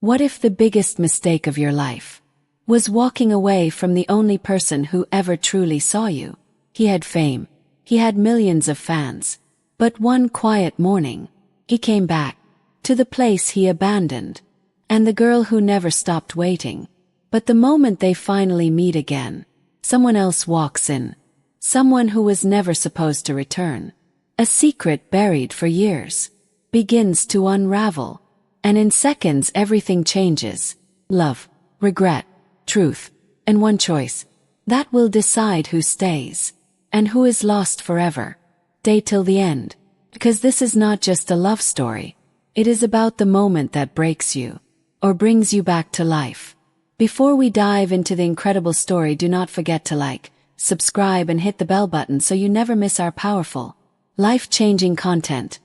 What if the biggest mistake of your life was walking away from the only person who ever truly saw you? He had fame. He had millions of fans. But one quiet morning, he came back to the place he abandoned, and the girl who never stopped waiting. But the moment they finally meet again, someone else walks in. Someone who was never supposed to return. A secret buried for years begins to unravel, and in seconds everything changes. Love, regret, truth, and one choice that will decide who stays and who is lost forever. Stay till the end, because this is not just a love story. It is about the moment that breaks you or brings you back to life. Before we dive into the incredible story, do not forget to like, subscribe, and hit the bell button so you never miss our powerful, life-changing content.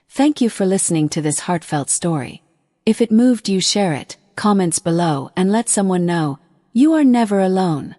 Thank you for listening to this heartfelt story. If it moved you, share it, comments below, and let someone know you are never alone.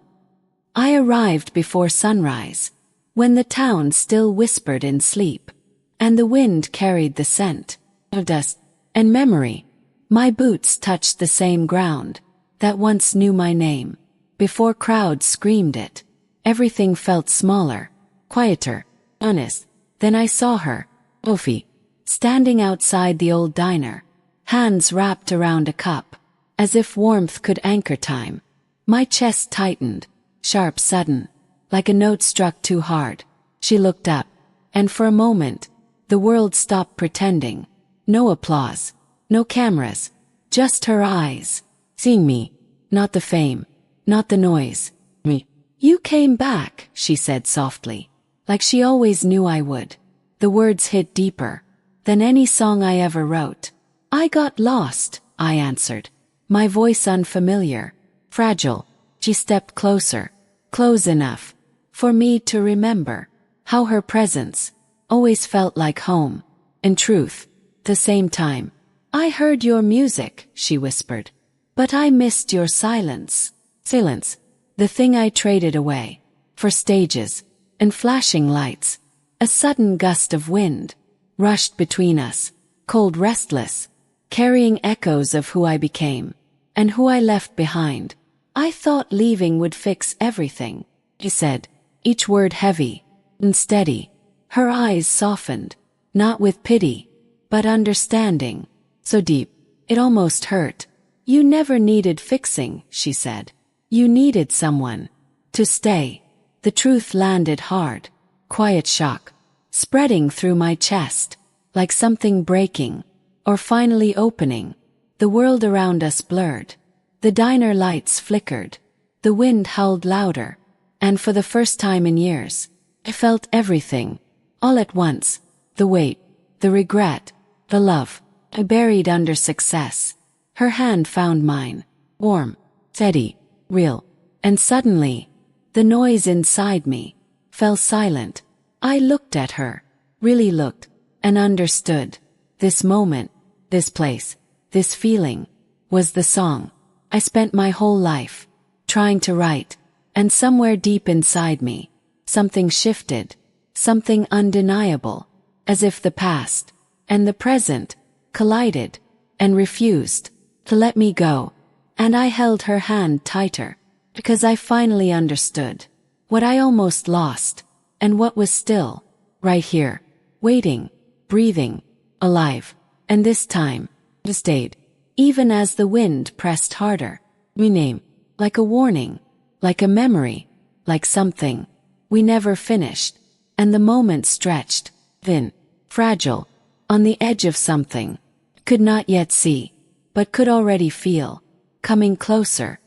I arrived before sunrise, when the town still whispered in sleep, and the wind carried the scent of dust and memory. My boots touched the same ground that once knew my name. Before crowds screamed it, everything felt smaller, quieter, honest. Then I saw her, Sophie, standing outside the old diner, hands wrapped around a cup, as if warmth could anchor time. My chest tightened, sharp, sudden, like a note struck too hard. She looked up, and for a moment, the world stopped pretending. No applause, no cameras, just her eyes, seeing me, not the fame, not the noise, me. "You came back," she said softly, like she always knew I would. The words hit deeper than any song I ever wrote. "I got lost," I answered, my voice unfamiliar, fragile. She stepped closer, close enough for me to remember how her presence always felt like home and truth at the same time. "I heard your music," she whispered, "but I missed your silence." Silence, the thing I traded away for stages and flashing lights. A sudden gust of wind rushed between us, cold, restless, carrying echoes of who I became and who I left behind. "I thought leaving would fix everything," she said, each word heavy and steady. Her eyes softened, not with pity, but understanding, so deep, it almost hurt. "You never needed fixing," she said. "You needed someone to stay." The truth landed hard, quiet shock, spreading through my chest, like something breaking, or finally opening. The world around us blurred. The diner lights flickered. The wind howled louder. And for the first time in years, I felt everything, all at once. The weight, the regret, the love I buried under success. Her hand found mine, warm, steady, real. And suddenly, the noise inside me fell silent. I looked at her, really looked, and understood. This moment, this place, this feeling, was the song I spent my whole life trying to write. And somewhere deep inside me, something shifted, something undeniable, as if the past and the present collided and refused to let me go. And I held her hand tighter, because I finally understood what I almost lost, and what was still right here, waiting, breathing, alive. And this time, I stayed, even as the wind pressed harder. My name, like a warning, like a memory, like something we never finished. And the moment stretched, thin, fragile, on the edge of something I could not yet see, but could already feel, coming closer,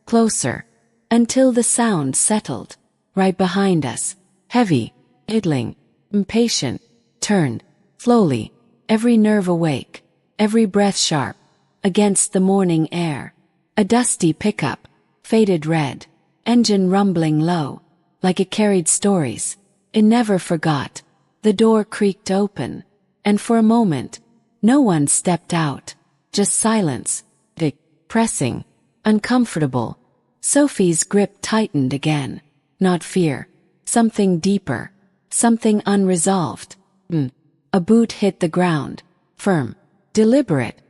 closer, until the sound settled right behind us, heavy, idling, impatient, turned, slowly, every nerve awake, every breath sharp, against the morning air. A dusty pickup, faded red, engine rumbling low, like it carried stories it never forgot. The door creaked open, and for a moment, no one stepped out, just silence, pressing, uncomfortable. Sophie's grip tightened again, not fear, something deeper, something unresolved. A boot hit the ground, firm, deliberate,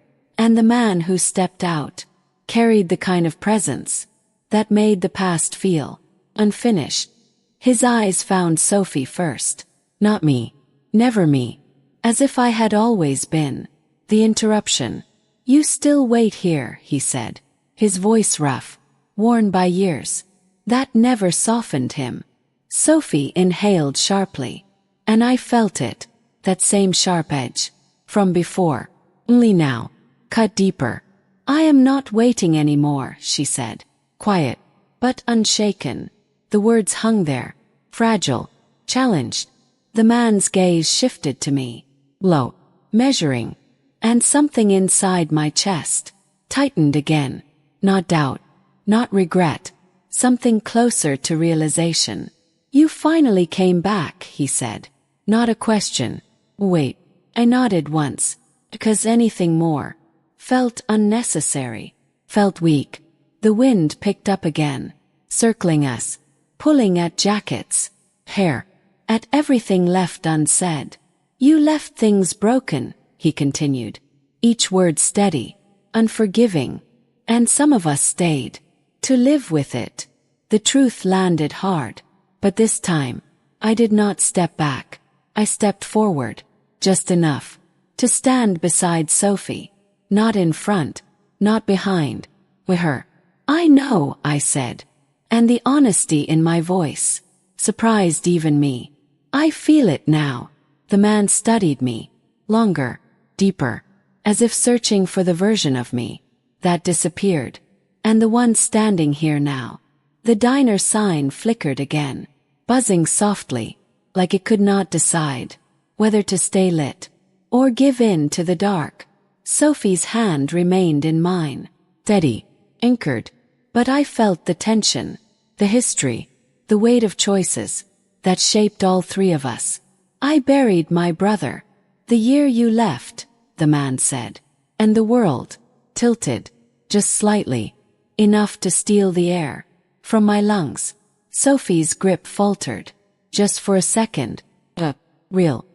And the man who stepped out carried the kind of presence that made the past feel unfinished. His eyes found Sophie first. Not me. Never me. As if I had always been. The interruption. You still wait here, he said. His voice rough, worn by years. That never softened him. Sophie inhaled sharply. And I felt it. That same sharp edge. From before. Only now. Cut deeper. I am not waiting anymore, she said. Quiet. But unshaken. The words hung there. Fragile. Challenged. The man's gaze shifted to me. Low. Measuring. And something inside my chest tightened again. Not doubt. Not regret. Something closer to realization. You finally came back, he said. Not a question. Wait. I nodded once. Because anything more felt unnecessary. Felt weak. The wind picked up again. Circling us. Pulling at jackets. Hair. At everything left unsaid. You left things broken, he continued. Each word steady. Unforgiving. And some of us stayed. To live with it. The truth landed hard. But this time, I did not step back. I stepped forward. Just enough. To stand beside Sophie. Not in front. Not behind. With her. I know, I said. And the honesty in my voice surprised even me. I feel it now. The man studied me. Longer. Deeper. As if searching for the version of me that disappeared. And the one standing here now. The diner sign flickered again. Buzzing softly. Like it could not decide whether to stay lit or give in to the dark. Sophie's hand remained in mine. Steady. Anchored. But I felt the tension. The history. The weight of choices that shaped all three of us. I buried my brother. The year you left, the man said. And the world tilted. Just slightly. Enough to steal the air from my lungs. Sophie's grip faltered. Just for a second. Real.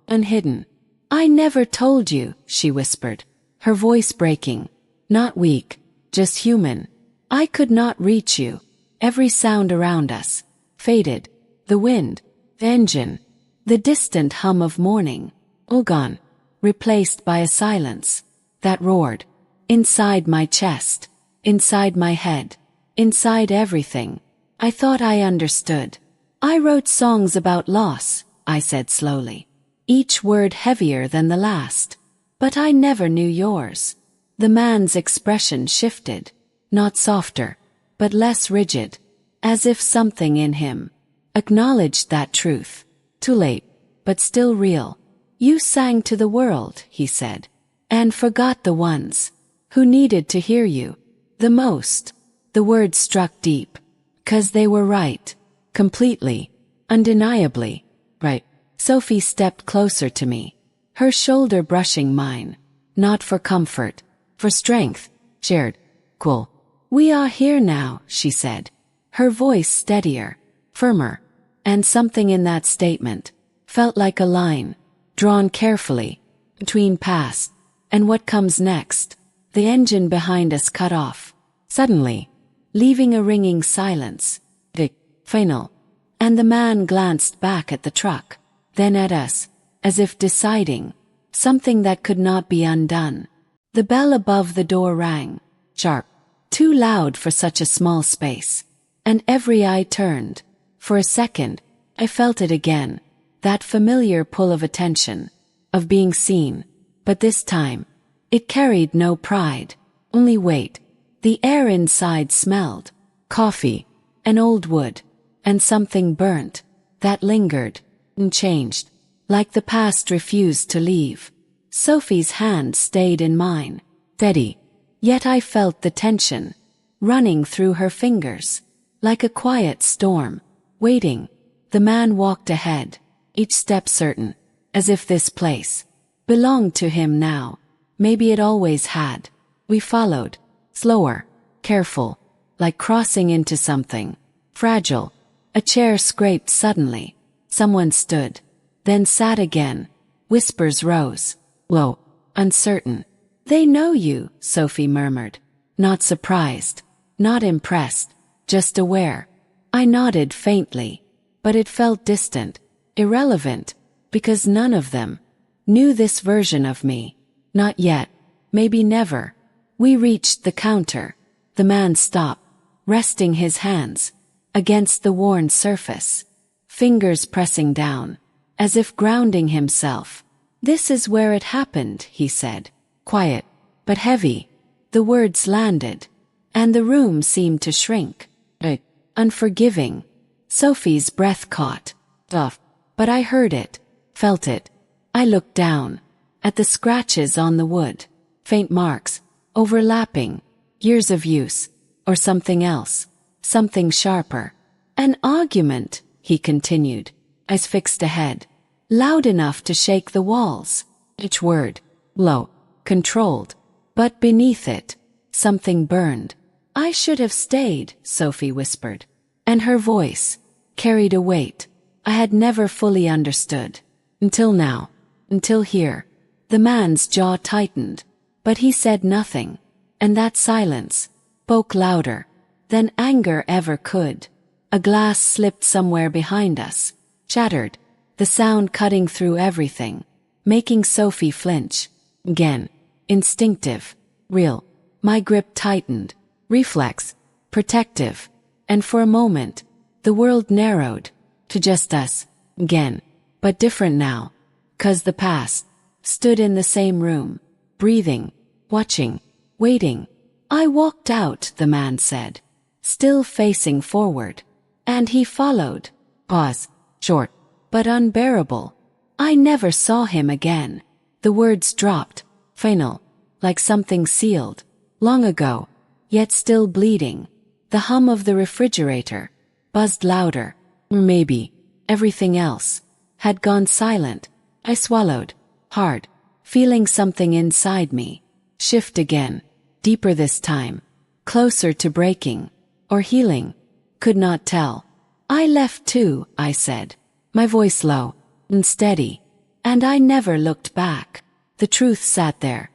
Unhidden. I never told you, she whispered. Her voice breaking. Not weak. Just human. I could not reach you. Every sound around us faded. The wind. The engine. The distant hum of morning. All gone. Replaced by a silence that roared. Inside my chest. Inside my head. Inside everything. I thought I understood. I wrote songs about loss, I said slowly. Each word heavier than the last. But I never knew yours. The man's expression shifted. Not softer, but less rigid. As if something in him acknowledged that truth. Too late, but still real. You sang to the world, he said. And forgot the ones who needed to hear you the most. The words struck deep. 'Cause they were right. Completely. Undeniably. Right. Sophie stepped closer to me. Her shoulder brushing mine. Not for comfort. For strength. Shared. Cool. We are here now, she said. Her voice steadier. Firmer. And something in that statement felt like a line. Drawn carefully. Between past and what comes next. The engine behind us cut off. Suddenly. Leaving a ringing silence. The final. And the man glanced back at the truck. Then at us. As if deciding. Something that could not be undone. The bell above the door rang. Sharp. Too loud for such a small space. And every eye turned. For a second, I felt it again. That familiar pull of attention. Of being seen. But this time, it carried no pride. Only weight. The air inside smelled. Coffee. And old wood. And something burnt. That lingered. And changed. Like the past refused to leave. Sophie's hand stayed in mine. Steady. Yet I felt the tension. Running through her fingers. Like a quiet storm. Waiting. The man walked ahead. Each step certain. As if this place belonged to him now. Maybe it always had. We followed. Slower. Careful. Like crossing into something fragile. A chair scraped suddenly. Someone stood. Then sat again. Whispers rose. Low. Uncertain. They know you, Sophie murmured. Not surprised, not impressed, just aware. I nodded faintly, but it felt distant, irrelevant, because none of them knew this version of me. Not yet, maybe never. We reached the counter. The man stopped, resting his hands against the worn surface, fingers pressing down, as if grounding himself. This is where it happened, he said. Quiet, but heavy. The words landed, and the room seemed to shrink. Unforgiving. Sophie's breath caught. But I heard it, felt it. I looked down, at the scratches on the wood. Faint marks, overlapping, years of use, or something else, something sharper. An argument, he continued, eyes fixed ahead, loud enough to shake the walls. Each word, low, controlled, but beneath it, something burned. I should have stayed, Sophie whispered, and her voice carried a weight I had never fully understood. Until now, until here. The man's jaw tightened, but he said nothing, and that silence spoke louder than anger ever could. A glass slipped somewhere behind us, shattered, the sound cutting through everything, making Sophie flinch. Again, instinctive, real. My grip tightened, reflex, protective, and for a moment, the world narrowed to just us, again, but different now, 'cause the past stood in the same room, breathing, watching, waiting. I walked out, the man said, still facing forward, and he followed. Pause, short, but unbearable. I never saw him again. The words dropped, final, like something sealed, long ago, yet still bleeding. The hum of the refrigerator buzzed louder, or maybe everything else had gone silent. I swallowed, hard, feeling something inside me shift again, deeper this time, closer to breaking, or healing. Could not tell. I left too, I said, my voice low and steady, and I never looked back. The truth sat there,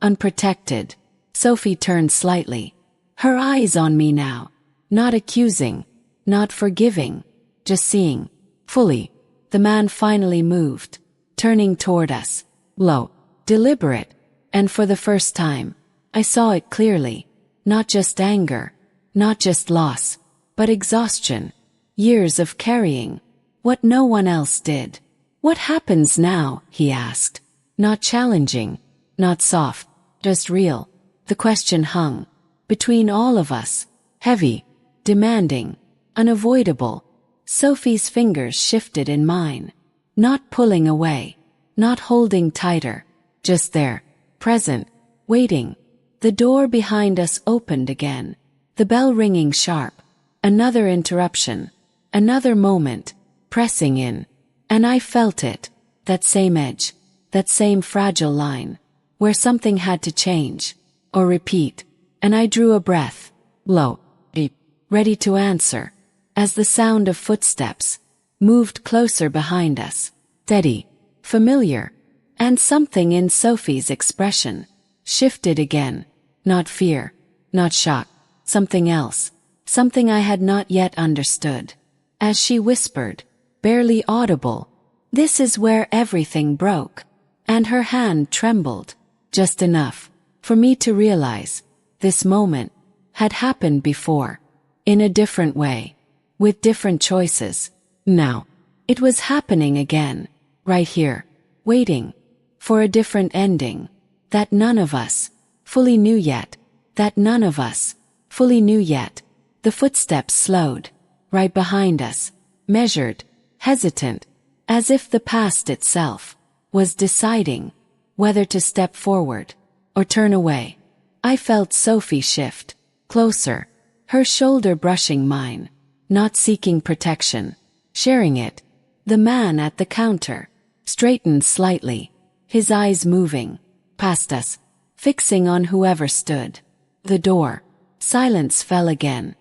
unprotected. Sophie turned slightly, her eyes on me now, not accusing, not forgiving, just seeing, fully. The man finally moved, turning toward us, low, deliberate, and for the first time, I saw it clearly, not just anger, not just loss, but exhaustion, years of carrying what no one else did. What happens now? He asked, not challenging, not soft, just real. The question hung between all of us, heavy, demanding, unavoidable. Sophie's fingers shifted in mine, not pulling away, not holding tighter, just there, present, waiting. The door behind us opened again, the bell ringing sharp. Another interruption, another moment, pressing in, and I felt it, that same edge, that same fragile line, where something had to change, or repeat, and I drew a breath, low, deep, ready to answer, as the sound of footsteps moved closer behind us, steady, familiar, and something in Sophie's expression shifted again, not fear, not shock, something else, something I had not yet understood. As she whispered, barely audible, "This is where everything broke," and her hand trembled, just enough for me to realize this moment had happened before, in a different way, with different choices. Now, it was happening again, right here, waiting for a different ending, that none of us fully knew yet, that none of us fully knew yet. The footsteps slowed, right behind us, measured, hesitant, as if the past itself was deciding whether to step forward or turn away. I felt Sophie shift, closer, her shoulder brushing mine, not seeking protection, sharing it. The man at the counter straightened slightly, his eyes moving past us, fixing on whoever stood. The door. Silence fell again.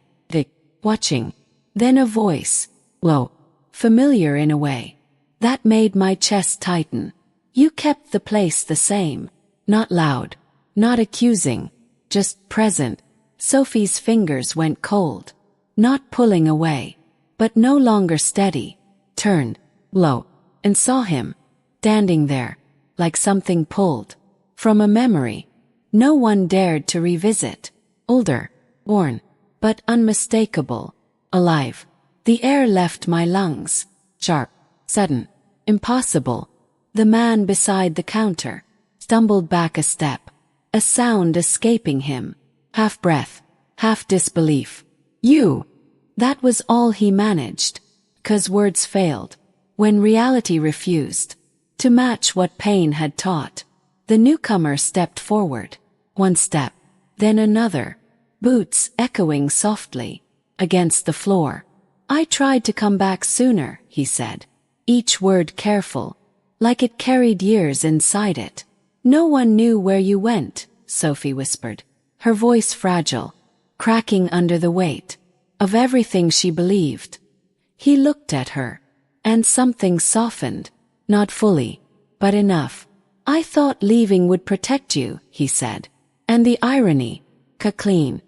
Watching. Then a voice, low, familiar in a way, that made my chest tighten. "You kept the place the same." Not loud, not accusing, just present. Sophie's fingers went cold, not pulling away, but no longer steady. Turned, low, and saw him, standing there, like something pulled from a memory no one dared to revisit. Older, worn, but unmistakable, alive. The air left my lungs, sharp, sudden, impossible. The man beside the counter stumbled back a step, a sound escaping him, half breath, half disbelief. You! That was all he managed, 'cause words failed, when reality refused to match what pain had taught. The newcomer stepped forward, one step, then another, boots echoing softly against the floor. I tried to come back sooner, he said, each word careful, like it carried years inside it. No one knew where you went, Sophie whispered, her voice fragile, cracking under the weight of everything she believed. He looked at her, and something softened, not fully, but enough. I thought leaving would protect you, he said, and the irony, clean,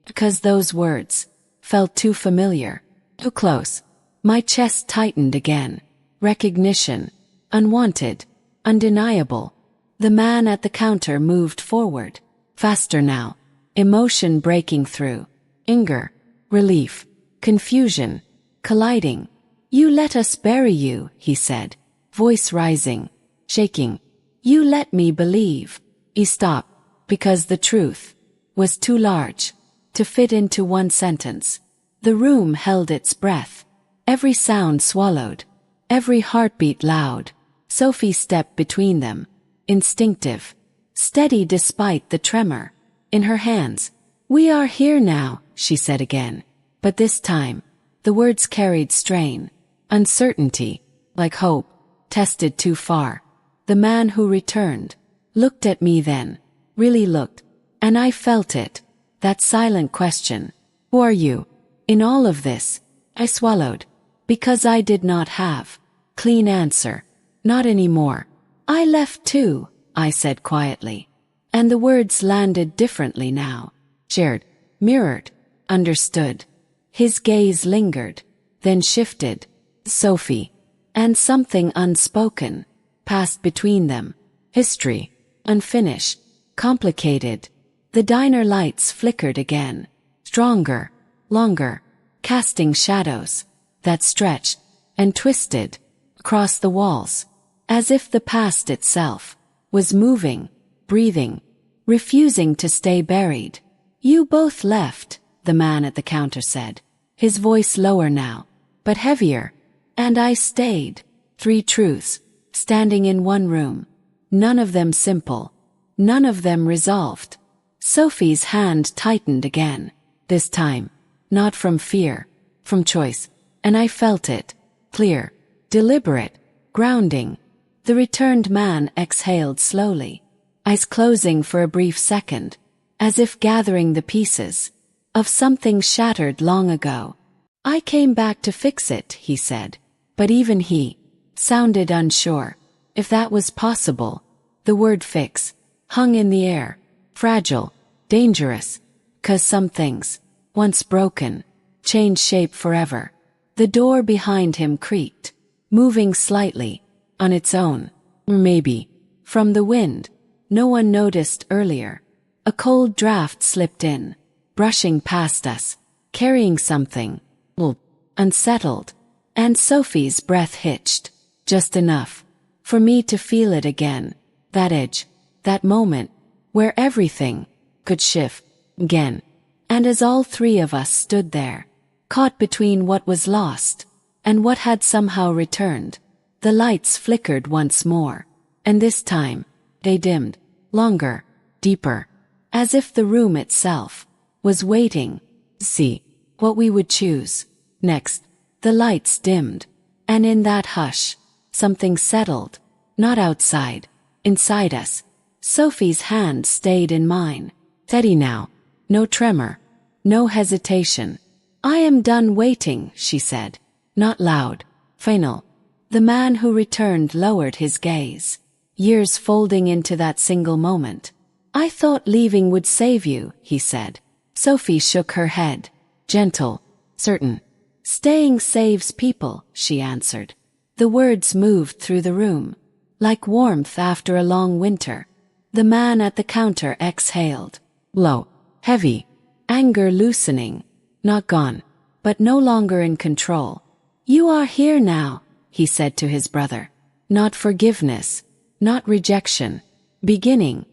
because those words felt too familiar, too close. My chest tightened again. Recognition, unwanted, undeniable. The man at the counter moved forward, faster now, emotion breaking through, anger, relief, confusion, colliding. You let us bury you, he said, voice rising, shaking. You let me believe. He stopped, because the truth was too large to fit into one sentence. The room held its breath, every sound swallowed, every heartbeat loud. Sophie stepped between them, instinctive, steady despite the tremor in her hands. We are here now, she said again, but this time, the words carried strain, uncertainty, like hope, tested too far. The man who returned looked at me then, really looked, and I felt it, that silent question. Who are you? In all of this, I swallowed, because I did not have clean answer. Not anymore. I left too, I said quietly. And the words landed differently now. Shared, mirrored, understood. His gaze lingered, then shifted. Sophie. And something unspoken passed between them. History. Unfinished. Complicated. The diner lights flickered again. Stronger. Longer. Casting shadows that stretched and twisted across the walls, as if the past itself was moving, breathing, refusing to stay buried. You both left, the man at the counter said, his voice lower now, but heavier. And I stayed. 3 truths, standing in one room. None of them simple. None of them resolved. Sophie's hand tightened again. This time, not from fear, from choice. And I felt it. Clear, deliberate, grounding. The returned man exhaled slowly, eyes closing for a brief second, as if gathering the pieces of something shattered long ago. I came back to fix it, he said, but even he sounded unsure if that was possible. The word fix hung in the air, fragile, dangerous, 'cause some things, once broken, change shape forever. The door behind him creaked, moving slightly, on its own, or maybe, from the wind. No one noticed earlier. A cold draft slipped in, brushing past us, carrying something, unsettled, and Sophie's breath hitched, just enough for me to feel it again, that edge, that moment, where everything could shift again. And as all 3 of us stood there, caught between what was lost and what had somehow returned, the lights flickered once more, and this time, they dimmed, longer, deeper, as if the room itself was waiting to see what we would choose. Next, the lights dimmed, and in that hush, something settled, not outside, inside us. Sophie's hand stayed in mine, steady now, no tremor, no hesitation. I am done waiting, she said, not loud, final. The man who returned lowered his gaze, years folding into that single moment. I thought leaving would save you, he said. Sophie shook her head. Gentle, certain. Staying saves people, she answered. The words moved through the room, like warmth after a long winter. The man at the counter exhaled. Low, heavy, anger loosening, not gone, but no longer in control. You are here now, he said to his brother. Not forgiveness, not rejection. Beginning.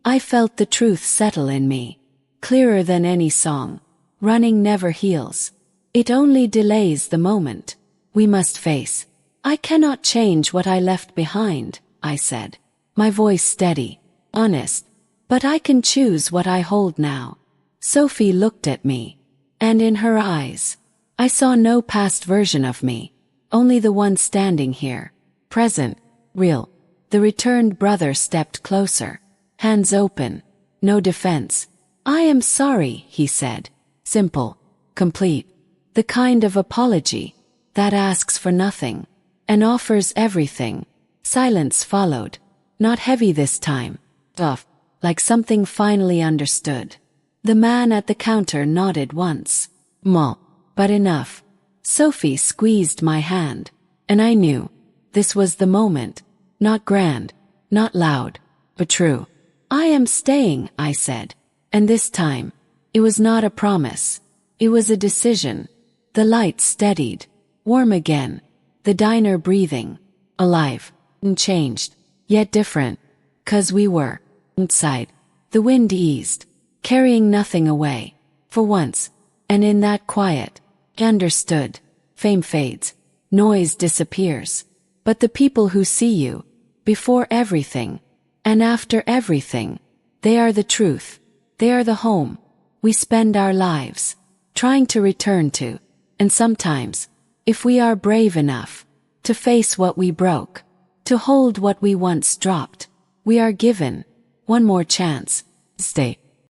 I felt the truth settle in me. Clearer than any song. Running never heals. It only delays the moment. We must face. I cannot change what I left behind, I said. My voice steady, honest. But I can choose what I hold now. Sophie looked at me. And in her eyes, I saw no past version of me. Only the one standing here. Present. Real. The returned brother stepped closer. Hands open. No defense. I am sorry, he said. Simple. Complete. The kind of apology that asks for nothing and offers everything. Silence followed. Not heavy this time. Tough. Like something finally understood. The man at the counter nodded once. But enough. Sophie squeezed my hand. And I knew. This was the moment. Not grand. Not loud. But true. I am staying, I said. And this time, it was not a promise. It was a decision. The light steadied. Warm again. The diner breathing. Alive. And changed. Yet different. 'Cause we were. Inside. The wind eased. Carrying nothing away. For once. And in that quiet. Understood. Fame fades. Noise disappears. But the people who see you. Before everything. And after everything. They are the truth. They are the home. We spend our lives. Trying to return to. And sometimes. If we are brave enough. To face what we broke. To hold what we once dropped. We are given. One more chance. Stay.